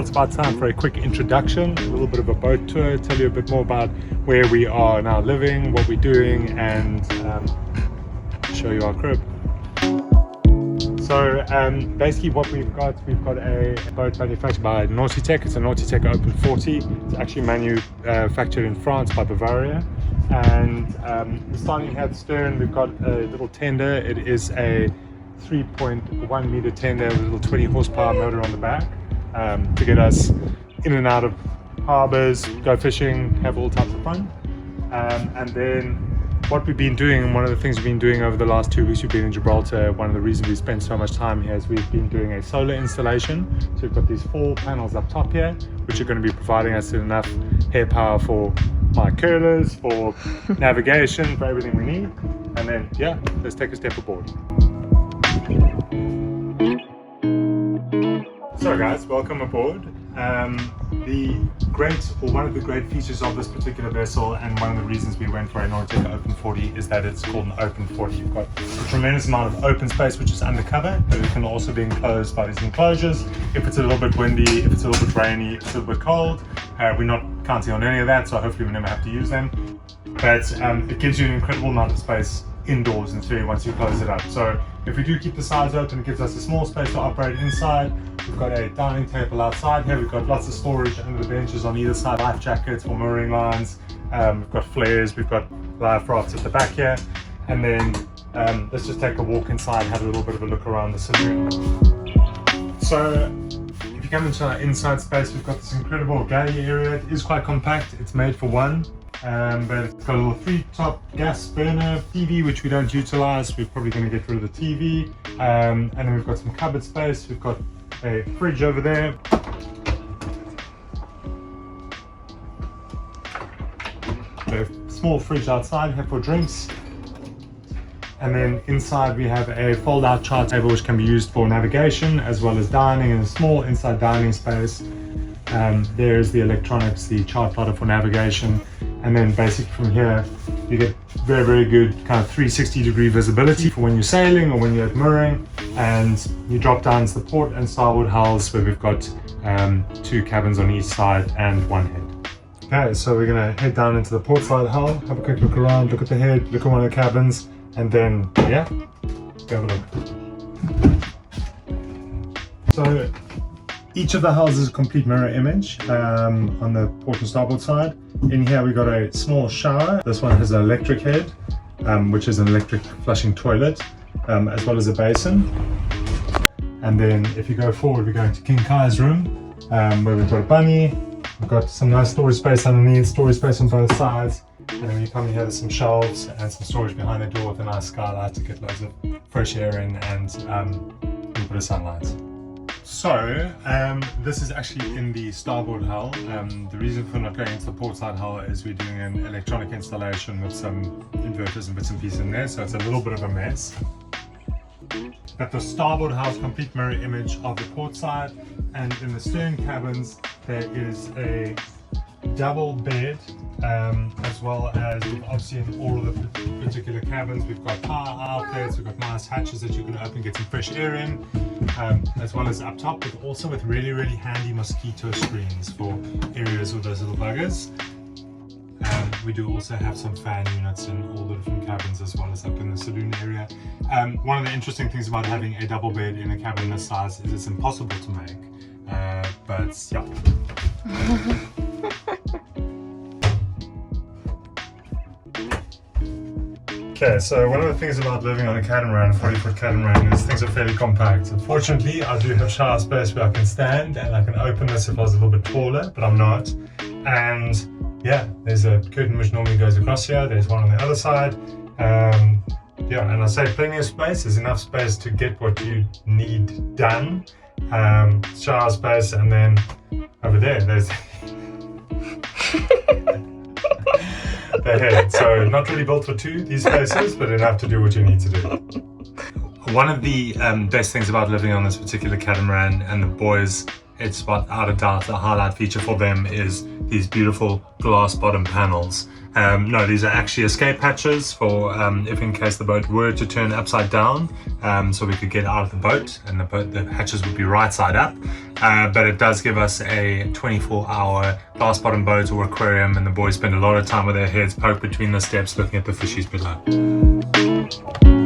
it's about time for a quick introduction, a little bit of a boat tour, tell you a bit more about where we are now living, what we're doing, and show you our crib. So basically what we've got a boat manufactured by Nautitech. It's a Nautitech Open 40. It's actually manufactured in France by Bavaria. And starting here at the stern, we've got a little tender. It is a 3.1 meter tender with a little 20 horsepower motor on the back to get us in and out of harbors, go fishing, have all types of fun. And then what we've been doing, and one of the things we've been doing over the last 2 weeks, we've been in Gibraltar. One of the reasons we spent so much time here is we've been doing a solar installation. So we've got these 4 panels up top here, which are going to be providing us enough hair power for my curlers, for navigation, for everything we need. And then, yeah, let's take a step aboard. So guys, welcome aboard. One of the great features of this particular vessel, and one of the reasons we went for a Nautitech Open 40, is that it's called an Open 40. You've got a tremendous amount of open space which is undercover, but it can also be enclosed by these enclosures. If it's a little bit windy, if it's a little bit rainy, if it's a little bit cold, we're not counting on any of that, so hopefully we never have to use them. But it gives you an incredible amount of space indoors in theory once you close it up. So if we do keep the sides open, it gives us a small space to operate inside. We've got a dining table outside here. We've got lots of storage under the benches on either side, life jackets or mooring lines. We've got flares, we've got life rafts at the back here. And then let's just take a walk inside and have a little bit of a look around the saloon. So if you come into our inside space, we've got this incredible galley area. It is quite compact. It's made for one. But it's got a little 3-top gas burner TV, which we don't utilize. We're probably going to get rid of the TV. And then we've got some cupboard space. We've got a fridge over there. A small fridge outside here for drinks. And then inside we have a fold-out chart table which can be used for navigation as well as dining, and a small inside dining space. There's the electronics, the chart plotter for navigation. And then basically from here, you get very, very good kind of 360-degree visibility for when you're sailing or when you're at mooring. And you drop down to the port and starboard hulls, where we've got 2 cabins on each side and 1 head. Okay, so we're gonna head down into the port side hull, have a quick look around, look at the head, look at one of the cabins, and then, yeah, go have a look. So each of the hulls is a complete mirror image on the port and starboard side. In here we got a small shower. This one has an electric head, which is an electric flushing toilet, as well as a basin. And then if you go forward, we're going to King Kai's room, where we've got a bunny. We've got some nice storage space underneath, storage space on both sides. And then when you come in here, there's some shelves and some storage behind the door with a nice skylight to get loads of fresh air in and a little bit of sunlight. So this is actually in the starboard hull. The reason for not going into the port side hull is we're doing an electronic installation with some inverters and bits and pieces in there, so it's a little bit of a mess. But the starboard hull is a complete mirror image of the port side, and in the stern cabins there is a double bed, as well as we've obviously in all of the particular cabins we've got power outlets, we've got nice hatches that you can open, get some fresh air in, as well as up top, but also with really, really handy mosquito screens for areas with those little buggers. We do also have some fan units in all the different cabins, as well as up in the saloon area. One of the interesting things about having a double bed in a cabin this size is it's impossible to make, but yeah. Okay, so one of the things about living on a catamaran, a 40-foot catamaran, is things are fairly compact. Unfortunately, I do have shower space where I can stand and I can open this if I was a little bit taller, but I'm not. And yeah, there's a curtain which normally goes across here. There's one on the other side. Yeah, and I say plenty of space. There's enough space to get what you need done. Shower space, and then over there's the head. So not really built for 2, these spaces, but enough to do what you need to do. One of the best things about living on this particular catamaran, and the boys, it's without a doubt a highlight feature for them, is these beautiful glass bottom panels. No, these are actually escape hatches for if in case the boat were to turn upside down, so we could get out of the boat, and the hatches would be right side up. but it does give us a 24-hour glass bottom boat or aquarium, and the boys spend a lot of time with their heads poked between the steps looking at the fishies below.